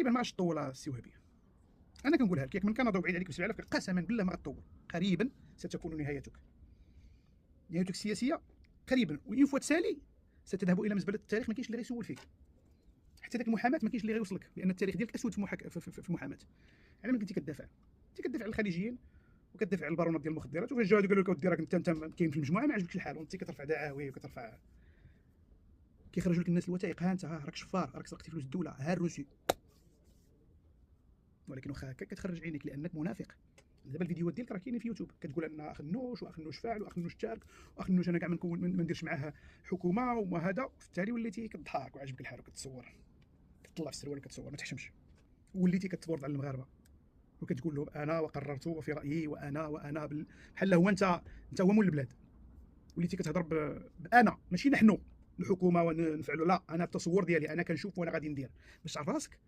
غالبا ما غاديش تطول السي وهبي. انا كنقولها لك، ياك من كنهضروا بعيد عليك بسبع قسما بالله ما غتطول. قريبا ستكون نهايتك السياسيه قريبا، وإن فوا تسالي ستذهب الى مزبله التاريخ. ما كاينش اللي غيسول فيك، حتى ذاك المحاماه ما كاينش اللي غيوصلك، لان التاريخ ديالك اسود في المحاماه. على من كنتي كتدافع على الخليجيين وكتدافع على البارونات ديال المخدرات، وفاش جاو قالوا لك اودي راك انت كاين في المجموعه ما عجبكش الحال، وانت كترفع دعاوي وكترفع كيخرجوا لك الناس الوثائق، ها انت راك شفار، راك سرقتي فلوس الدوله، ها الروسي. ولكن واخا هكا كتخرج عينيك لانك منافق. دابا الفيديوهات ديالك راه كاينين في يوتيوب، كتقول ان اخنوش واخنوش فاعل واخنوش تارك واخنوش انا كاع ما نديرش معاه حكومه وما هذا، وفي التالي وليتي كتضحك وعاجبك الحال وكتصور، كتطلع في السروال وكتصور ما تحشمش، وليتي كتبورد على المغاربه وكتقول لهم انا وقررت وفي رايي وانا بحال هو انت هو مول البلاد. وليتي كتهضر بانا ماشي نحن الحكومه ونفعلوا، لا انا التصور ديالي انا كنشوف وانا غادي ندير باش تعرف راسك.